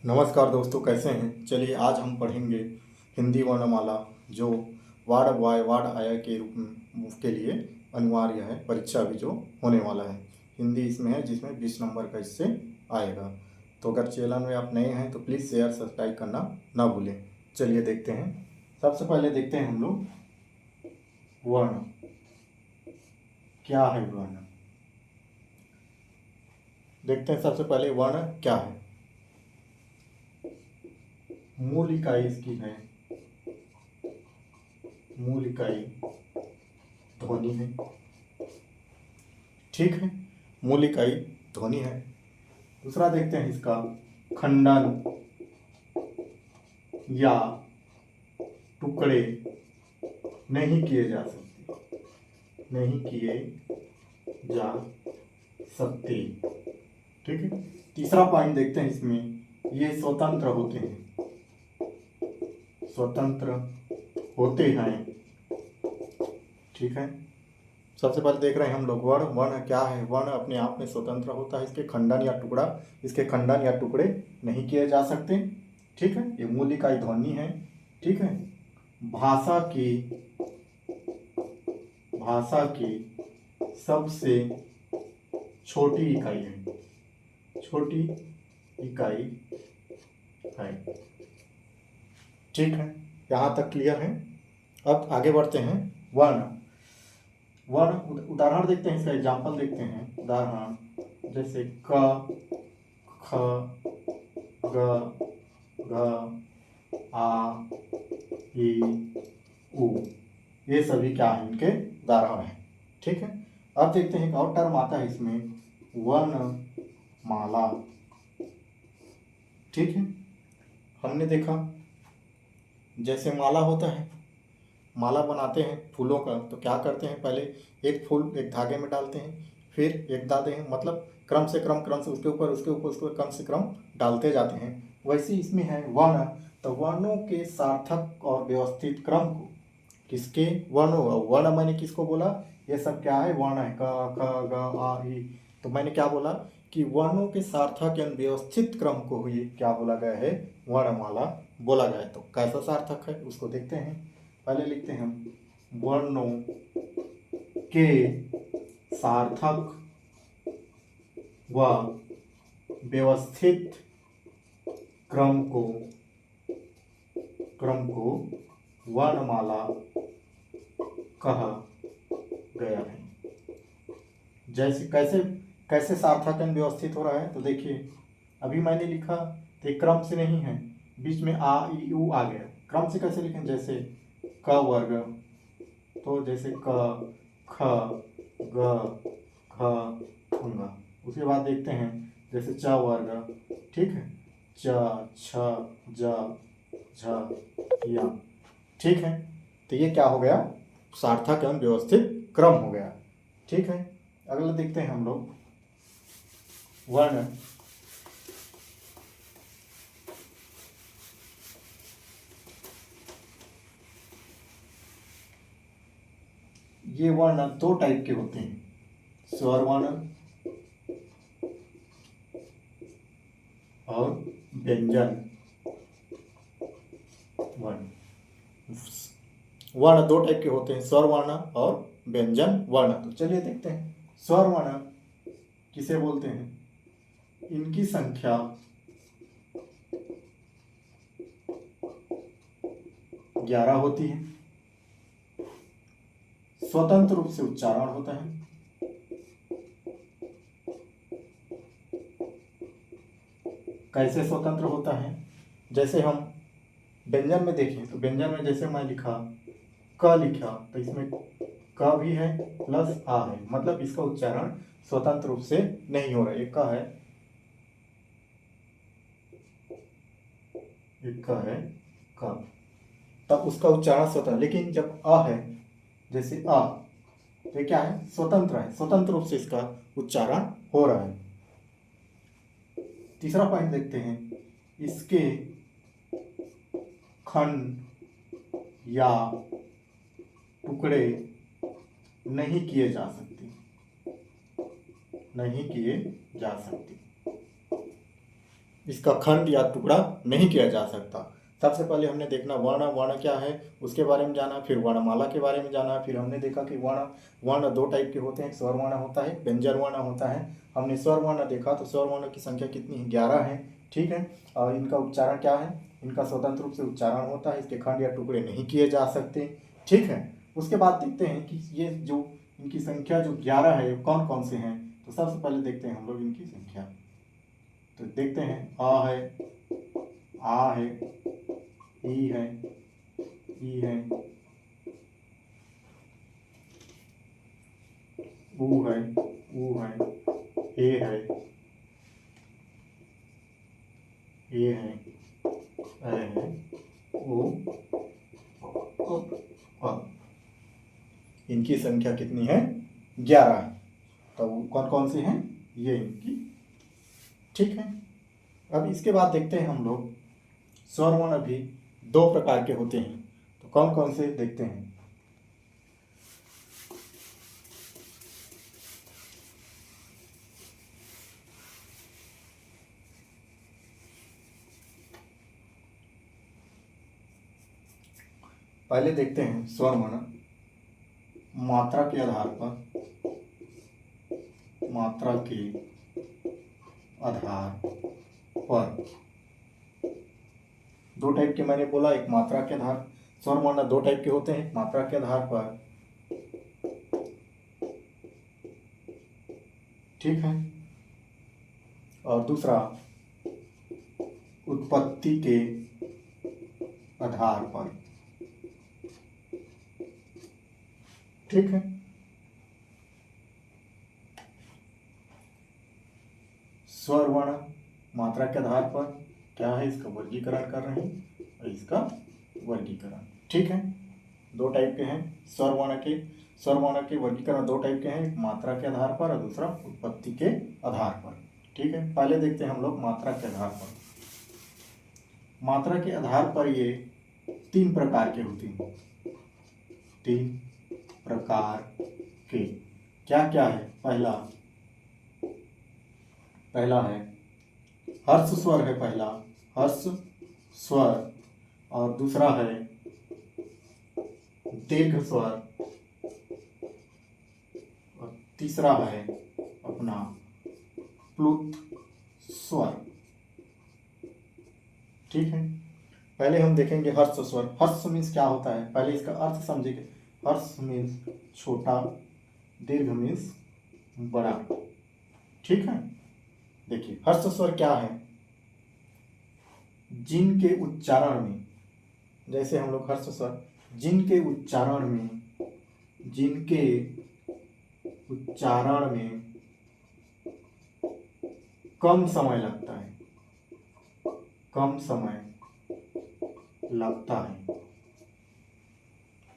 नमस्कार दोस्तों, कैसे हैं। चलिए आज हम पढ़ेंगे हिंदी वर्णमाला, जो वार्ड बाय वार्ड आया के रूप में के लिए अनिवार्य है। परीक्षा भी जो होने वाला है हिंदी इसमें है, जिसमें 20 नंबर का इससे आएगा। तो अगर चैनल में आप नए हैं तो प्लीज़ शेयर सब्सक्राइब करना ना भूलें। चलिए देखते हैं। सबसे पहले देखते हैं हम लोग वर्ण। क्या है वर्ण, देखते हैं। सबसे पहले वर्ण क्या है। मूल इकाई इसकी है, मूल इकाई ध्वनि है। ठीक है, मूल इकाई ध्वनि है। दूसरा देखते हैं इसका खंडन या टुकड़े नहीं किए जा सकते, नहीं किए जा सकते। ठीक है। तीसरा पॉइंट देखते हैं इसमें, ये स्वतंत्र होते हैं, स्वतंत्र होते हैं। ठीक है। सबसे पहले देख रहे हैं हम लोग वर्ण। वर्ण क्या है। वर्ण अपने आप में स्वतंत्र होता है, इसके खंडन या टुकड़ा, इसके खंडन या टुकड़े नहीं किए जा सकते। ठीक है। ये मूल इकाई ध्वनि है। ठीक है। भाषा की सबसे छोटी इकाई है, छोटी इकाई है। ठीक है, यहाँ तक क्लियर है। अब आगे बढ़ते हैं। वर्ण, वर्ण उदाहरण देखते हैं, इसका एग्जाम्पल देखते हैं। उदाहरण जैसे क, ख, ग, घ, आ, ई, उ, ये सभी क्या है, इनके उदाहरण हैं। ठीक है। अब देखते हैं एक और टर्म आता है इसमें, वर्णमाला। ठीक है। हमने देखा जैसे माला होता है, माला बनाते हैं फूलों का, तो क्या करते हैं, पहले एक फूल एक धागे में डालते हैं, फिर एक डालते हैं, मतलब क्रम से उसके ऊपर क्रम से क्रम डालते जाते हैं। वैसे इसमें है वर्ण। तो वर्णों के सार्थक और व्यवस्थित क्रम को, किसके वर्णों, वर्ण मैंने किसको बोला, ये सब क्या है, वर्ण है। क ख ग आ ई। तो मैंने क्या बोला कि वर्णों के सार्थक एवं व्यवस्थित क्रम को ही क्या बोला गया है, वर्णमाला बोला गया है। तो कैसा सार्थक है उसको देखते हैं। पहले लिखते हैं हम वर्णों के सार्थक व व्यवस्थित क्रम को वर्णमाला कहा गया है। जैसे कैसे कैसे सार्थक एवं व्यवस्थित हो रहा है, तो देखिए अभी मैंने लिखा तो एक क्रम से नहीं है, बीच में आ ई उ आ गया। क्रम से कैसे लिखें, जैसे क वर्ग, तो जैसे क ख ग घ ङ। उसके बाद देखते हैं जैसे च वर्ग, ठीक है, च छ ज झ य। ठीक है। तो ये क्या हो गया, सार्थक एवं व्यवस्थित क्रम हो गया। ठीक है। अगला देखते हैं हम लोग वर्ण। ये वर्ण दो टाइप के होते हैं, स्वर वर्ण और व्यंजन वर्ण। वर्ण दो टाइप के होते हैं, स्वर वर्ण और व्यंजन वर्ण। तो चलिए देखते हैं स्वर वर्ण किसे बोलते हैं। इनकी संख्या 11 होती है, स्वतंत्र रूप से उच्चारण होता है। कैसे स्वतंत्र होता है, जैसे हम व्यंजन में देखें तो व्यंजन में जैसे मैं लिखा क लिखा, तो इसमें क भी है प्लस आ है, मतलब इसका उच्चारण स्वतंत्र रूप से नहीं हो रहा है। एक क है, एक क है क, तब उसका उच्चारण स्वतंत्र। लेकिन जब अ है, जैसे अ, तो क्या है, स्वतंत्र है, स्वतंत्र रूप से इसका उच्चारण हो रहा है। तीसरा पॉइंट देखते हैं, इसके खंड या टुकड़े नहीं किए जा सकते, नहीं किए जा सकते। इसका खंड या टुकड़ा नहीं किया जा सकता। सबसे पहले हमने देखना वर्ण, वर्ण क्या है उसके बारे में जाना, फिर वर्णमाला के बारे में जाना, फिर हमने देखा कि वर्ण वर्ण दो टाइप के होते हैं, स्वर वर्ण होता है, व्यंजन वर्ण होता है। हमने स्वर वर्ण देखा तो स्वर वर्ण की संख्या कितनी है, 11 है। ठीक है, और इनका उच्चारण क्या है, इनका स्वतंत्र रूप से उच्चारण होता है, इसके खंड या टुकड़े नहीं किए जा सकते। ठीक है, उसके बाद देखते हैं कि ये जो इनकी संख्या जो 11 है कौन कौन से हैं। तो सबसे पहले देखते हैं हम लोग इनकी संख्या। तो देखते हैं आ है, ई है, ई है, ऊ है, ए है, ए है, ऐ है, ओ, अ। इनकी संख्या कितनी है, 11 है। तो कौन कौन से हैं, ये इनकी। ठीक है, अब इसके बाद देखते हैं हम लोग स्वर वर्ण भी दो प्रकार के होते हैं। तो कौन कौन से देखते हैं। पहले देखते हैं स्वर वर्ण मात्रा के आधार पर, मात्रा के आधार पर। दो टाइप के मैंने बोला, एक मात्रा के आधार, स्वर वर्ण दो टाइप के होते हैं, एक मात्रा के आधार पर, ठीक है, और दूसरा उत्पत्ति के आधार पर। ठीक है, स्वर वर्ण मात्रा के आधार पर क्या है, इसका वर्गीकरण कर रहे हैं और इसका वर्गीकरण। ठीक है, दो टाइप के हैं स्वर वर्ण के। स्वर वर्ण के वर्गीकरण दो टाइप के हैं, एक मात्रा के आधार पर और दूसरा उत्पत्ति के आधार पर। ठीक है, पहले देखते हैं हम लोग मात्रा के आधार पर। मात्रा के आधार पर ये तीन प्रकार के होते हैं, तीन प्रकार के। क्या क्या है, पहला है हर्ष स्वर है, पहला हर्ष स्वर, और दूसरा है दीर्घ स्वर, और तीसरा है अपना प्लुत स्वर। ठीक है, पहले हम देखेंगे हर्ष स्वर। हर्ष मीन्स क्या होता है, पहले इसका अर्थ समझेंगे। हर्ष मीन्स छोटा, दीर्घ मीन्स बड़ा। ठीक है, देखिए हर्ष स्वर क्या है, जिनके उच्चारण में, जैसे हम लोग हर्ष स्वर, जिनके उच्चारण में, जिनके उच्चारण में कम समय लगता है, कम समय लगता है,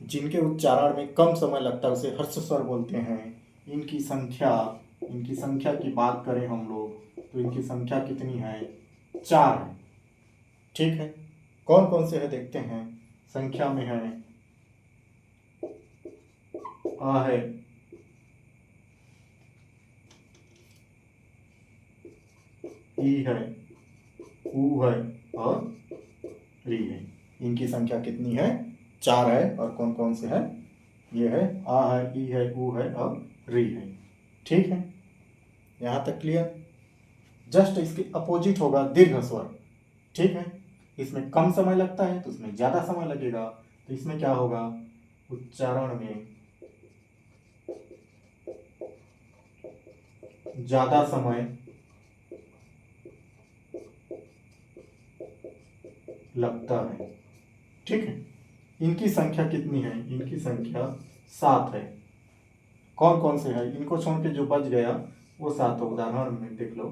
जिनके उच्चारण में कम समय लगता है उसे हर्ष स्वर बोलते हैं। इनकी संख्या की बात करें हम लोग तो इनकी संख्या कितनी है, 4 है। ठीक है, कौन कौन से है देखते हैं। संख्या में है आ है, ई है, ऊ है और री है। इनकी संख्या कितनी है, 4 है। और कौन कौन से है, ये है आ है, ई है, ऊ है और री है। ठीक है, यहाँ तक क्लियर। जस्ट इसके अपोजिट होगा दीर्घ स्वर। ठीक है, इसमें कम समय लगता है तो इसमें ज़्यादा समय लगेगा। तो इसमें क्या होगा, उच्चारण में ज़्यादा समय लगता है। ठीक है, इनकी संख्या कितनी है, इनकी संख्या 7 है। कौन कौन से है, इनको छोड़ के जो बच गया वो 7 हो। उदाहरण में देख लो,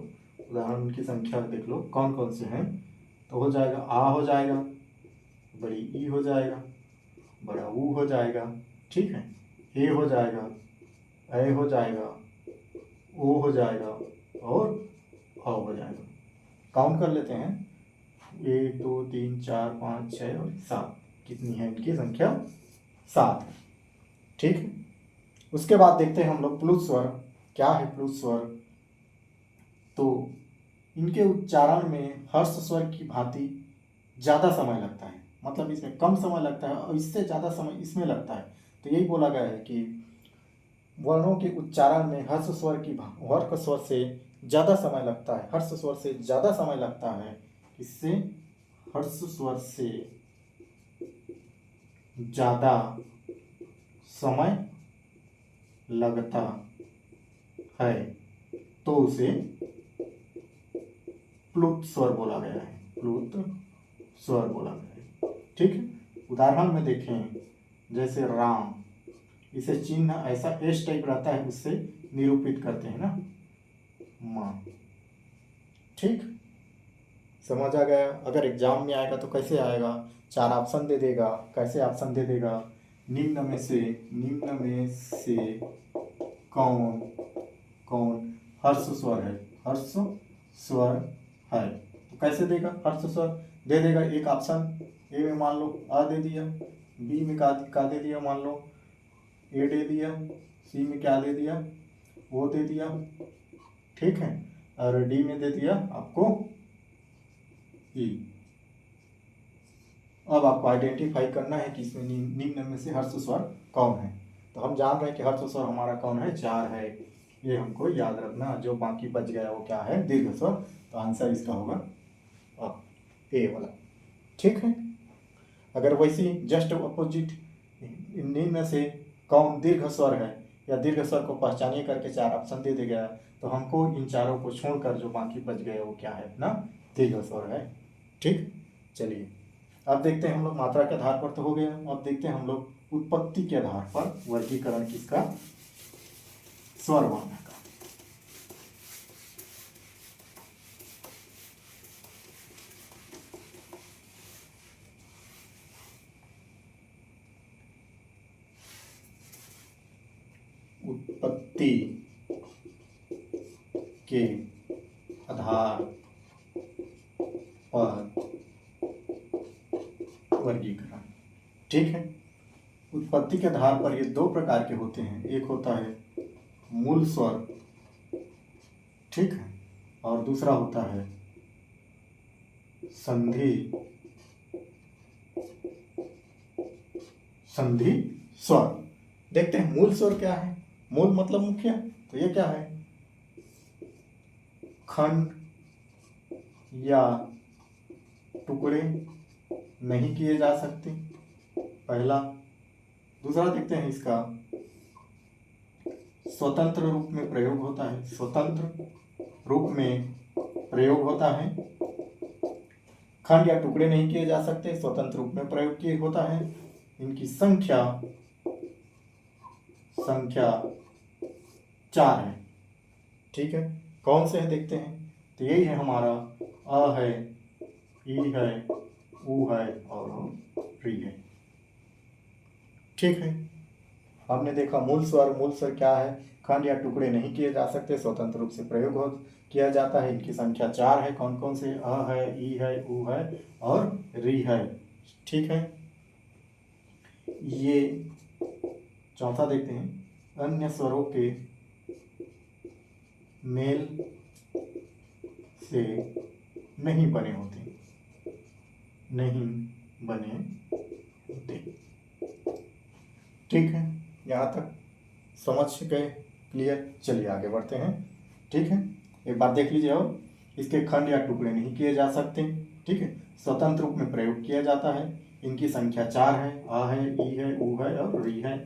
उदाहरण की संख्या देख लो कौन कौन से हैं। तो हो जाएगा आ हो जाएगा, बड़ी ई हो जाएगा, बड़ा ऊ हो जाएगा। ठीक है, ए हो जाएगा, ऐ हो जाएगा, ओ हो जाएगा और औ हो जाएगा। काउंट कर लेते हैं, 1 2 3 4 5 6 और 7। कितनी है इनकी संख्या, 7 है। ठीक है, उसके बाद देखते हैं हम लोग प्लुत स्वर। क्या है प्लुत स्वर, तो इनके उच्चारण में हर्ष स्वर की भांति ज़्यादा समय लगता है, मतलब इसमें कम समय लगता है और इससे ज़्यादा समय इसमें लगता है। तो यही बोला गया है कि वर्णों के उच्चारण में हर्ष स्वर से ज़्यादा समय लगता है, हर्ष स्वर से ज़्यादा समय लगता है। इससे हर्ष स्वर से ज़्यादा समय लगता है तो उसे प्लुत स्वर बोला गया है, प्लुत स्वर बोला गया है। ठीक है, उदाहरण में देखें जैसे राम, इसे चिन्ह ऐसा एस टाइप रहता है, उससे निरूपित करते हैं ना, मां। ठीक, समझ आ गया। अगर एग्जाम में आएगा तो कैसे आएगा, 4 ऑप्शन दे देगा। कैसे ऑप्शन दे देगा, निम्न में से कौन कौन हर्ष स्वर है, हर्ष स्वर है। तो कैसे देगा, हर्ष स्वर दे देगा। एक ऑप्शन ए में मान लो आ दे दिया, बी में का दे दिया, मान लो ए दे दिया, सी में क्या दे दिया, वो दे दिया। ठीक है, और डी में दे दिया आपको ई। अब आपको आइडेंटिफाई करना है कि इसमें निम्न में से हर्ष स्वर कौन है। तो हम जान रहे हैं कि हर्ष स्वर हमारा कौन है, 4 है। ये हमको याद रखना, जो बाकी बच गया वो क्या है, दीर्घ स्वर। तो आंसर इसका होगा ए वाला। ठीक है, अगर वैसी जस्ट अपोजिट निम्न से कौन दीर्घ स्वर है या दीर्घ स्वर को पहचानिए करके 4 ऑप्शन दे गया, तो हमको इन चारों को छोड़कर जो बाकी बच गए वो क्या है, ना दीर्घ स्वर है। ठीक, चलिए अब देखते हैं हम लोग मात्रा के आधार पर तो हो गया। अब देखते हैं हम लोग उत्पत्ति के आधार पर वर्गीकरण किसका, स्वर वर्ण का। उत्पत्ति के आधार पर वर्गीकरण। ठीक है, उत्पत्ति के आधार पर ये 2 प्रकार के होते हैं। एक होता है मूल स्वर, ठीक है, और दूसरा होता है संधि स्वर। देखते हैं मूल स्वर क्या है। मूल मतलब मुख्य, तो ये क्या है, खंड या टुकड़े नहीं किए जा सकते, पहला। दूसरा देखते हैं इसका स्वतंत्र रूप में प्रयोग होता है, स्वतंत्र रूप में प्रयोग होता है। खंड या टुकड़े नहीं किए जा सकते, स्वतंत्र रूप में प्रयोग किए होता है। इनकी संख्या 4 है। ठीक है, कौन से हैं देखते हैं। तो यही है हमारा अ है, ई है, उ है और री है। ठीक है, हमने देखा मूल स्वर क्या है, खंड या टुकड़े नहीं किए जा सकते, स्वतंत्र रूप से प्रयोग किया जाता है। इनकी संख्या 4 है। कौन कौन से, अ है, ई है, उ है और री है। ठीक है, ये चौथा देखते हैं, अन्य स्वरों के मेल से नहीं बने होते, नहीं बने होते। ठीक है, यहाँ तक समझ गए, क्लियर। चलिए आगे बढ़ते हैं। ठीक है, एक बार देख लीजिए। और इसके खंड या टुकड़े नहीं किए जा सकते, ठीक है, स्वतंत्र रूप में प्रयोग किया जाता है। इनकी संख्या 4 है, आ है, ई है, उ है और री है।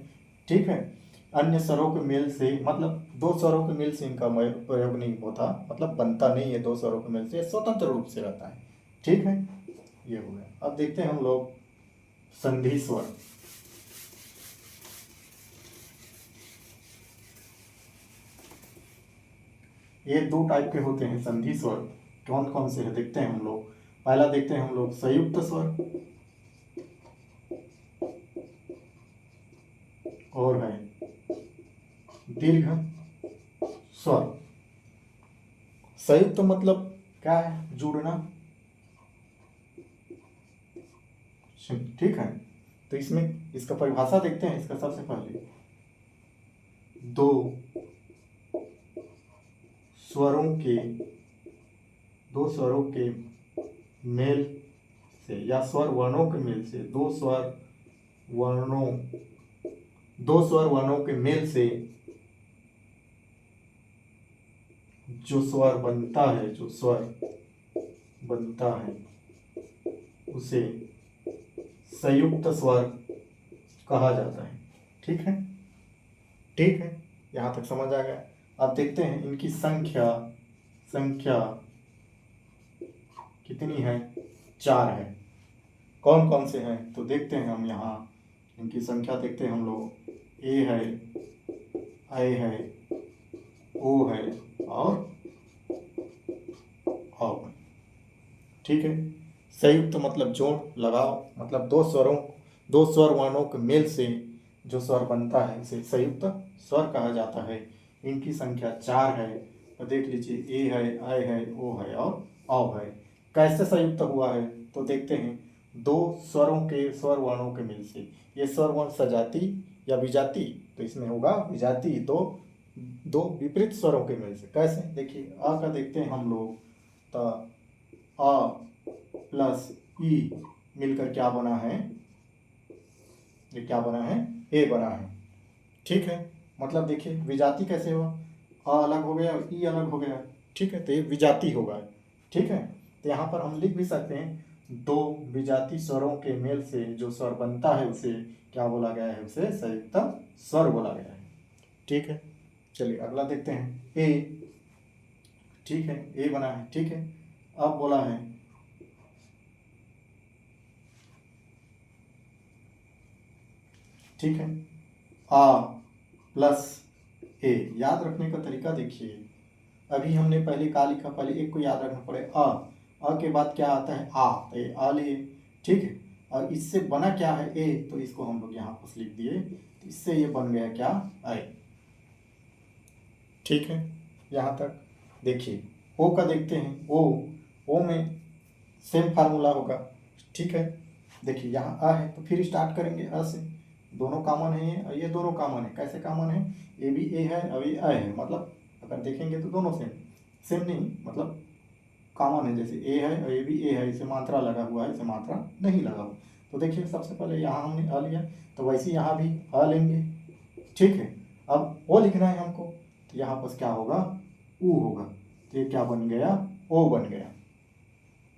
ठीक है, अन्य स्वरों के मेल से, मतलब 2 स्वरों के मेल से इनका प्रयोग नहीं होता, मतलब बनता नहीं है 2 स्वरों के मेल से, स्वतंत्र रूप से रहता है। ठीक है, ये हो गया। अब देखते हैं हम लोग संधि स्वर। ये 2 टाइप के होते हैं संधि स्वर। कौन कौन से है देखते हैं हम लोग। पहला देखते हैं हम लोग संयुक्त स्वर, और है दीर्घ स्वर। संयुक्त मतलब क्या है, जुड़ना। ठीक है, तो इसमें इसका परिभाषा देखते हैं। इसका सबसे पहले 2 स्वरों के दो स्वरों के मेल से या स्वर वर्णों के मेल से, दो स्वर वर्णों के मेल से जो स्वर बनता है उसे संयुक्त स्वर कहा जाता है। ठीक है, ठीक है, यहाँ तक समझ आ गया। अब देखते हैं इनकी संख्या कितनी है, 4 है। कौन कौन से हैं तो देखते हैं हम यहाँ इनकी संख्या देखते हैं हम लोग। ए है, ऐ है, ओ है और औ है। ठीक है, संयुक्त मतलब जोड़ लगाओ, मतलब दो स्वर वर्णों के मेल से जो स्वर बनता है उसे संयुक्त स्वर कहा जाता है। इनकी संख्या 4 है। तो देख लीजिए, ए है, ऐ है, ओ है और औ है। कैसे संयुक्त हुआ है तो देखते हैं, दो स्वरों के स्वर वर्णों के मेल से। ये स्वर वर्ण सजाती या विजाती, तो इसमें होगा विजाती। दो विपरीत स्वरों के मेल से। कैसे, देखिए आ का देखते हैं हम लोग, तो आ प्लस ई मिलकर क्या बना है, ये क्या बना है, ए बना है। ठीक है, मतलब देखिए विजाती कैसे हुआ, आ अलग हो गया और ई अलग हो गया। ठीक है, तो ये विजाती होगा। ठीक है, तो यहाँ पर हम लिख भी सकते हैं, दो विजाती स्वरों के मेल से जो स्वर बनता है उसे क्या बोला गया है, उसे संयुक्त स्वर बोला गया है। ठीक है, चलिए अगला देखते हैं, ए। ठीक है, ए बना है। ठीक है, अब बोला है ठीक है, आ प्लस ए। याद रखने का तरीका देखिए, अभी हमने पहले क्या लिखा, पहले एक को याद रखना पड़े, अ के बाद क्या आता है, आ, तो ये आ लिए। ठीक है, और इससे बना क्या है, ए, तो इसको हम लोग यहाँ पर लिख दिए, तो इससे ये बन गया क्या, आई। ठीक है, यहाँ तक देखिए। ओ का देखते हैं, ओ में सेम फार्मूला होगा। ठीक है, देखिए यहाँ आ है तो फिर स्टार्ट करेंगे अ से। दोनों कॉमन है ये, और ये दोनों कॉमन है। कैसे कॉमन है, ये भी ए है और ये ए है, मतलब अगर देखेंगे तो दोनों सेम नहीं, मतलब कॉमन है। जैसे ए है और ये भी ए है, इसे मात्रा लगा हुआ है, इसे मात्रा नहीं लगा हुआ। तो देखिए सबसे पहले यहाँ हमने अ लिया, तो वैसे यहाँ भी अ लेंगे। ठीक है, अब ओ लिखना है हमको, तो यहाँ पर क्या होगा, ऊ होगा। तो ये क्या बन गया, ओ बन गया।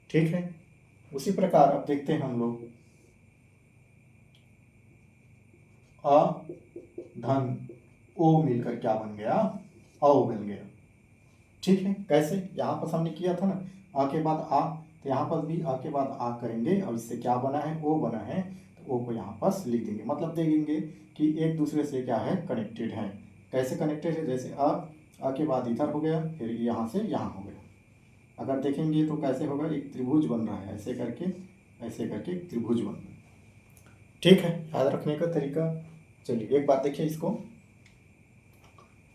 ठीक है, उसी प्रकार अब देखते हैं हम लोग, अ धन ओ मिलकर क्या बन गया, औ बन गया। ठीक है, कैसे, यहाँ पर हमने किया था ना, आ के बाद आ, तो यहाँ पर भी आ के बाद आ करेंगे और इससे क्या बना है, ओ बना है, तो ओ को यहाँ पर लिख देंगे। मतलब देखेंगे कि एक दूसरे से क्या है, कनेक्टेड है। कैसे कनेक्टेड है, जैसे आ के बाद इधर हो गया, फिर यहाँ से यहाँ हो गया। अगर देखेंगे तो कैसे होगा, एक त्रिभुज बन रहा है, ऐसे करके एक त्रिभुज बन रहा है। ठीक है, याद रखने का तरीका। चलिए एक बात देखिए इसको,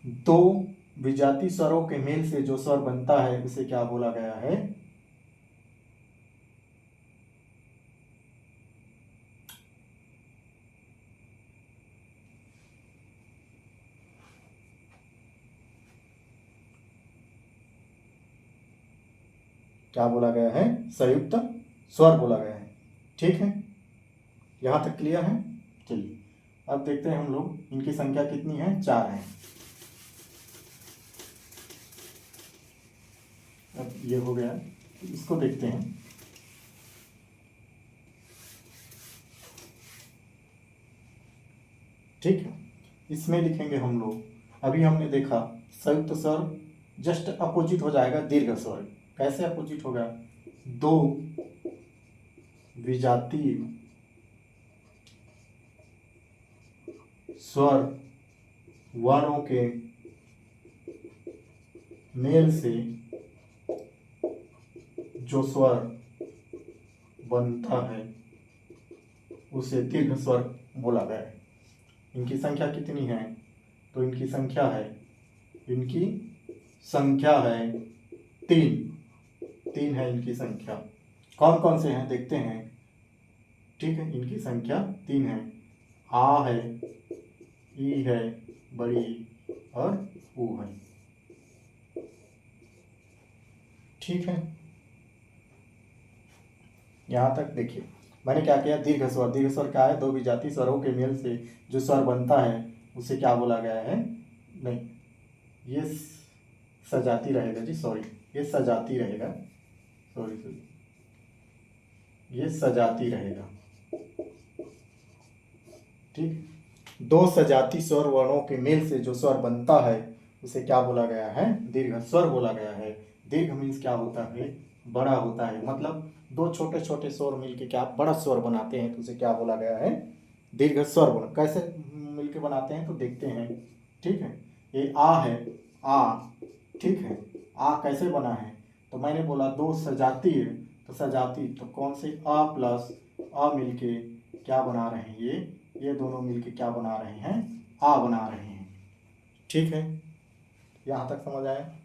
दो विजाती स्वरों के मेल से जो स्वर बनता है उसे क्या बोला गया है, क्या बोला गया है, संयुक्त स्वर बोला गया है। ठीक है, यहां तक क्लियर है। चलिए अब देखते हैं हम लोग इनकी संख्या कितनी है, 4 है। अब ये हो गया, इसको देखते हैं। ठीक है, इसमें लिखेंगे हम लोग, अभी हमने देखा संयुक्त स्वर जस्ट अपोजिट हो जाएगा दीर्घ स्वर। कैसे अपोजिट होगा, दो विजातीय स्वर वर्णों के मेल से जो स्वर बनता है उसे दीर्घ स्वर बोला गया है। इनकी संख्या कितनी है, तो इनकी संख्या है 3 है इनकी संख्या। कौन कौन से हैं देखते हैं। ठीक है, इनकी संख्या 3 है, आ है, ई है बड़ी, और ऊ है। ठीक है, यहाँ तक देखिए, मैंने क्या किया, दीर्घ स्वर। दीर्घ स्वर क्या है, दो विजातीय स्वरों के मेल से जो स्वर बनता है उसे क्या बोला गया है, नहीं ये सजाती रहेगा जी, सॉरी ये सजाती रहेगा, सॉरी सॉरी ये सजाती रहेगा। ठीक, दो सजाती स्वर वर्णों के मेल से जो स्वर बनता है उसे क्या बोला गया है, दीर्घ स्वर बोला गया है। दीर्घ मीन्स क्या होता है, बड़ा होता है, मतलब दो छोटे छोटे स्वर मिलके क्या बड़ा स्वर बनाते हैं तो उसे क्या बोला गया है, दीर्घ स्वर बोला। कैसे मिलके बनाते हैं तो देखते हैं। ठीक है, ये आ है, आ, ठीक है, आ कैसे बना है, तो मैंने बोला दो सजाती है, तो सजाती तो कौन से आ प्लस आ मिलके क्या बना रहे हैं, ये दोनों मिलके क्या बना रहे हैं, आ बना रहे हैं। ठीक है, यहाँ तक समझ आया।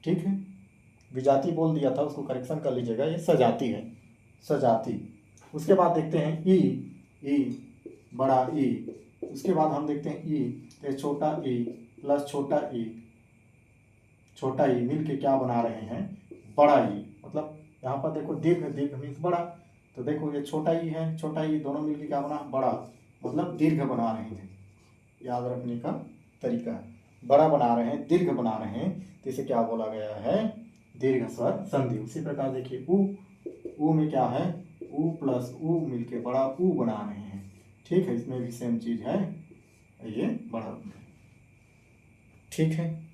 ठीक है, विजाती बोल दिया था, उसको करेक्शन कर लीजिएगा, ये सजाती है, सजाती। उसके बाद देखते हैं ई, ई बड़ा ई, उसके बाद हम देखते हैं ई, तो छोटा ई प्लस छोटा ई मिल के क्या बना रहे हैं, बड़ा ई। मतलब यहाँ पर देखो दीर्घ, दीर्घ मीन्स बड़ा, तो देखो ये छोटा ई है, छोटा ई दोनों मिलके क्या बना, बड़ा, मतलब दीर्घ बना रहे हैं। याद रखने का तरीका है, बड़ा बना रहे हैं, दीर्घ बना रहे हैं, तो इसे क्या बोला गया है, दीर्घ स्वर संधि। उसी प्रकार देखिए ऊ में क्या है, ऊ प्लस ऊ मिलके बड़ा ऊ बना रहे हैं। ठीक है, इसमें भी सेम चीज है, ये बड़ा। ठीक है,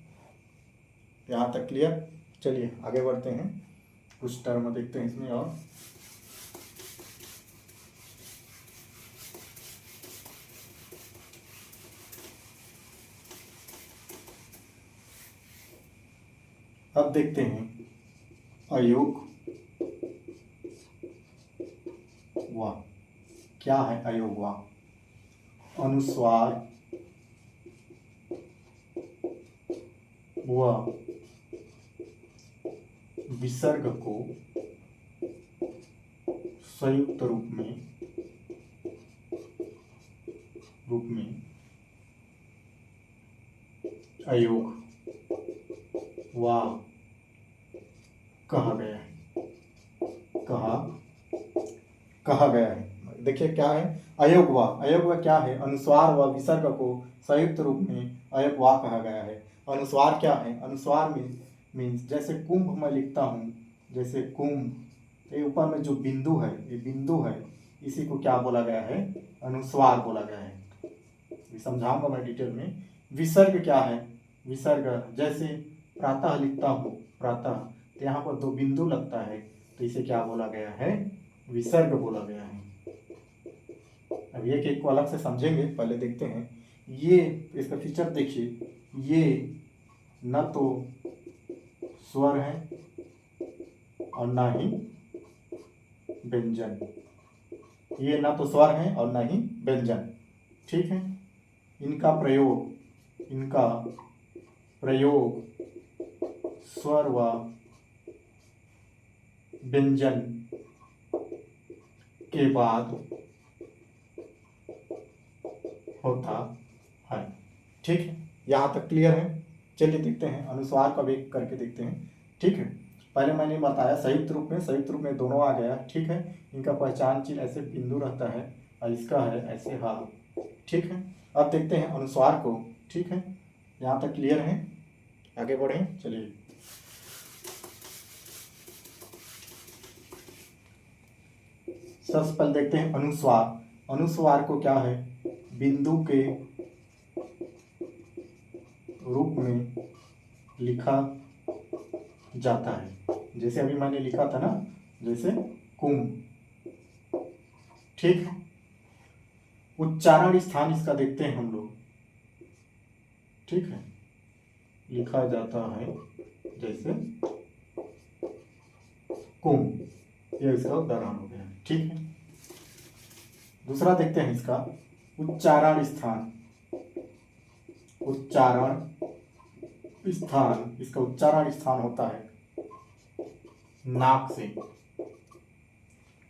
यहाँ तक क्लियर। चलिए आगे बढ़ते हैं, कुछ टर्म देखते हैं इसमें और। अब देखते हैं अयोग व, क्या है अयोग व, अनुस्वार व विसर्ग को संयुक्त रूप में अयोग व कहा गया है, कहा गया है। देखिए क्या है अयोग व क्या है, अनुस्वार व विसर्ग को संयुक्त रूप में अयोग व कहा गया है। अनुस्वार क्या है, अनुस्वार मीन्स जैसे कुंभ मैं लिखता हूँ, जैसे कुंभ, ये ऊपर में जो बिंदु है, ये बिंदु है, इसी को क्या बोला गया है, अनुस्वार बोला गया है। समझाऊंगा मैं डिटेल में। विसर्ग क्या है, विसर्ग जैसे प्रातः लिखता हूँ, प्रातः, तो यहाँ पर दो बिंदु लगता है, तो इसे क्या बोला गया है, विसर्ग बोला गया है। अब ये एक को अलग से समझेंगे, पहले देखते हैं। ये इसका फीचर देखिए, ये न तो स्वर है और ना ही व्यंजन, ये ना तो स्वर है और ना ही व्यंजन। ठीक है, इनका प्रयोग स्वर व व्यंजन के बाद होता है। ठीक है, यहाँ तक क्लियर है। चलिए देखते हैं, अनुस्वार का भी करके देखते हैं। ठीक है, पहले मैंने बताया संयुक्त रूप में दोनों आ गया। ठीक है, इनका पहचान चिन्ह ऐसे बिंदु रहता है और इसका है ऐसे हाथ। ठीक है, अब देखते हैं अनुस्वार को। ठीक है, यहाँ तक क्लियर है, आगे बढ़ें। चलिए सबसे पहले देखते हैं अनुस्वार। अनुस्वार को क्या है, बिंदु के रूप में लिखा जाता है। जैसे अभी मैंने लिखा था ना, जैसे कुंभ। ठीक है, उच्चारण स्थान इसका देखते हैं हम लोग। ठीक है, लिखा जाता है जैसे कुंभ, यह इसका उदाहरण हो गया। ठीक है, दूसरा देखते हैं इसका उच्चारण स्थान। उच्चारण स्थान, इसका उच्चारण स्थान होता है नाक से।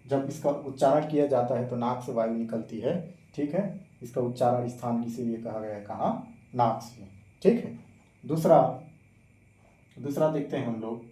जब इसका उच्चारण किया जाता है तो नाक से वायु निकलती है। ठीक है, इसका उच्चारण स्थान इसीलिए कहा गया है, कहाँ, नाक से। ठीक है, दूसरा देखते हैं हम लोग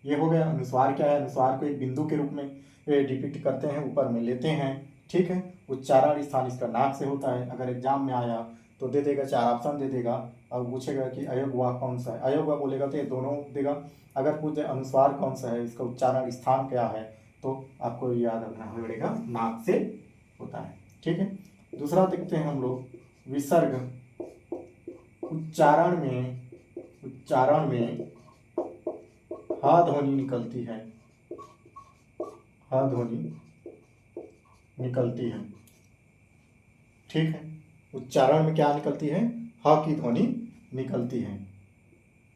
ये हो गया। अनुस्वार क्या है? अनुस्वार को एक बिंदु के रूप में डिपिक्ट करते हैं, ऊपर में लेते हैं, ठीक है। उच्चारण स्थान इसका नाक से होता है। अगर एग्जाम में आया तो दे देगा, 4 ऑप्शन दे देगा और पूछेगा कि अयोग्य कौन सा है। अयोग्य बोलेगा तो ये दोनों देगा। अगर पूछे अनुस्वार कौन सा है, इसका उच्चारण स्थान क्या है, तो आपको याद रखना पड़ेगा नाक से होता है, ठीक है। दूसरा देखते हैं हम लोग विसर्ग। उच्चारण में ह ध्वनि निकलती है, ह ध्वनि निकलती है, ठीक है। उच्चारण में क्या निकलती है? ह की ध्वनि निकलती है।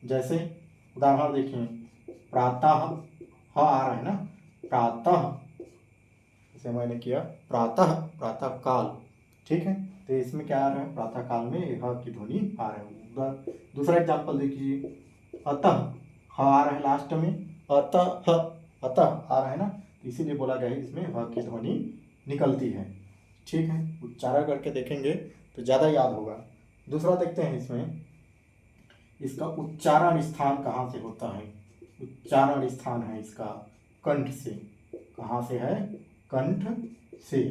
जैसे उदाहरण देखिए, प्रातः, ह आ रहा है ना, प्रातः, जैसे मैंने किया प्रातः, प्रातः काल, ठीक है। तो इसमें क्या आ रहा है? प्रातः काल में ह की ध्वनि आ रहा है। दूसरा एग्जाम्पल देखिए, अतः, ह आ रहा है लास्ट में, अतः, अतः आ रहा है ना, इसीलिए बोला गया है इसमें ह की ध्वनि निकलती है, ठीक है। उच्चारण करके देखेंगे तो ज़्यादा याद होगा। दूसरा देखते हैं इसमें, इसका उच्चारण स्थान कहाँ से होता है? उच्चारण स्थान है इसका कंठ से। कहाँ से है? कंठ से,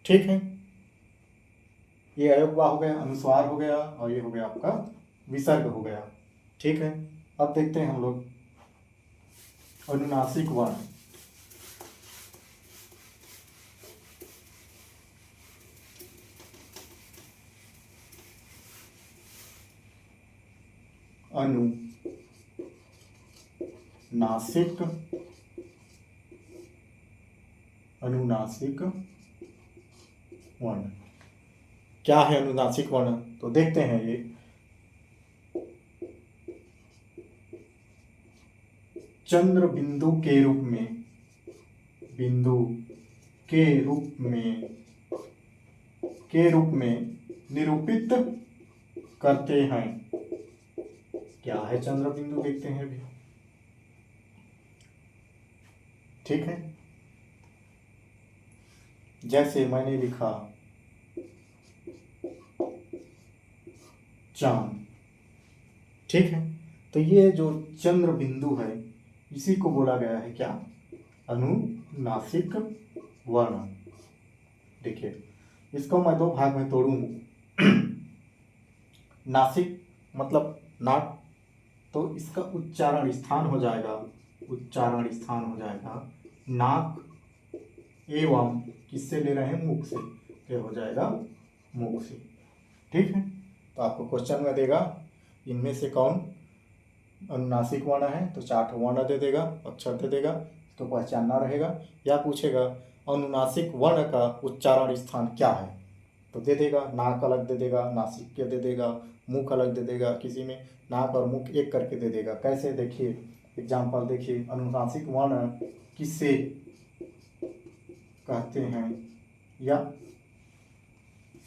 ठीक है। ये अयोग्य हो गया, अनुस्वार हो गया, और ये हो गया आपका विसर्ग हो गया, ठीक है। अब देखते हैं हम लोग अनुनासिक वर्ण। अनुनासिक वर्ण क्या है? अनुनासिक वर्ण तो देखते हैं, ये चंद्र बिंदु के रूप में, बिंदु के रूप में निरूपित करते हैं। क्या है चंद्र बिंदु? देखते हैं अभी, ठीक है। जैसे मैंने लिखा चांद, ठीक है। तो ये जो चंद्र बिंदु है, इसी को बोला गया है क्या? अनुनासिक वर्ण। देखिए, इसको मैं दो भाग में तोड़ूं। नासिक मतलब नाक, तो इसका उच्चारण स्थान हो जाएगा, उच्चारण स्थान हो जाएगा नाक एवं किससे ले रहे हैं? मुख से, ये हो जाएगा मुख से, ठीक है। तो आपको क्वेश्चन में देगा इनमें से कौन अनुनासिक वर्ण है, तो 4 वर्ण दे देगा, अक्षर दे देगा, तो पहचानना रहेगा। या पूछेगा अनुनासिक वर्ण का उच्चारण स्थान क्या है, तो दे देगा, नाक अलग दे देगा, नासिक दे देगा, मुख अलग दे देगा, किसी में नाक और मुख एक करके दे देगा। कैसे? देखिए एग्जाम्पल देखिए, अनुनासिक वर्ण किससे कहते हैं, या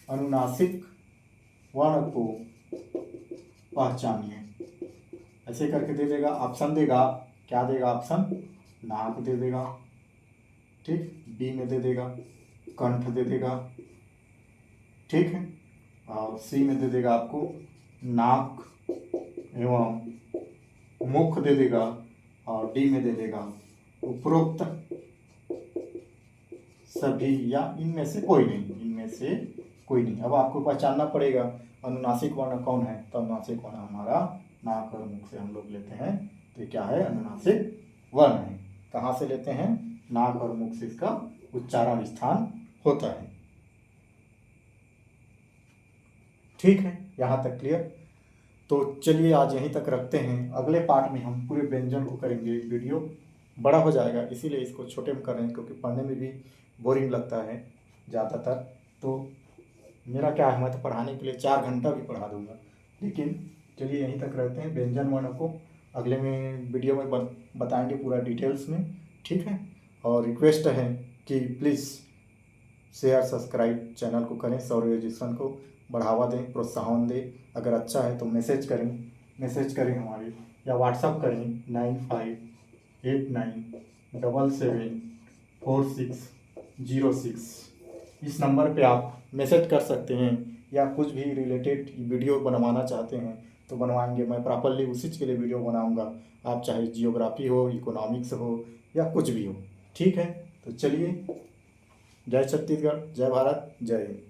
अनुनासिक वर्ण को पहचानिए, ऐसे करके दे देगा। ऑप्शन देगा, क्या देगा ऑप्शन? नाक दे देगा, ठीक, बी में दे देगा कंठ दे देगा, ठीक है, और सी में दे देगा आपको नाक एवं मुख दे देगा, और डी में दे देगा उपरोक्त सभी या इनमें से कोई नहीं, इनमें से कोई नहीं। अब आपको पहचानना पड़ेगा अनुनासिक वर्ण कौन है, तो अनुनासिक वर्ण हमारा नाक और मुख से हम लोग लेते हैं, तो क्या है? अनुनासिक वर्ण है। कहाँ से लेते हैं? नाक और मुख से इसका उच्चारण स्थान होता है, ठीक है। यहाँ तक क्लियर? तो चलिए आज यहीं तक रखते हैं। अगले पार्ट में हम पूरे व्यंजन को करेंगे। वीडियो बड़ा हो जाएगा, इसीलिए इसको छोटे में कर रहे हैं, क्योंकि पढ़ने में भी बोरिंग लगता है ज़्यादातर। तो मेरा क्या है, मैं तो पढ़ाने के लिए 4 घंटा भी पढ़ा दूंगा, लेकिन चलिए यहीं तक रहते हैं। व्यंजन वर्ण को अगले में वीडियो में बताएंगे पूरा डिटेल्स में, ठीक है। और रिक्वेस्ट है कि प्लीज़ शेयर सब्सक्राइब चैनल को करें, सौरयोजिशन को बढ़ावा दें, प्रोत्साहन दें। अगर अच्छा है तो मैसेज करें हमारे, या व्हाट्सअप करें 9589774606। इस नंबर पे आप मैसेज कर सकते हैं, या कुछ भी रिलेटेड वीडियो बनवाना चाहते हैं तो बनवाएंगे, मैं प्रॉपरली उसी के लिए वीडियो बनाऊंगा। आप चाहे जियोग्राफी हो, इकोनॉमिक्स हो या कुछ भी हो, ठीक है। तो चलिए, जय छत्तीसगढ़, जय भारत, जय हिंद।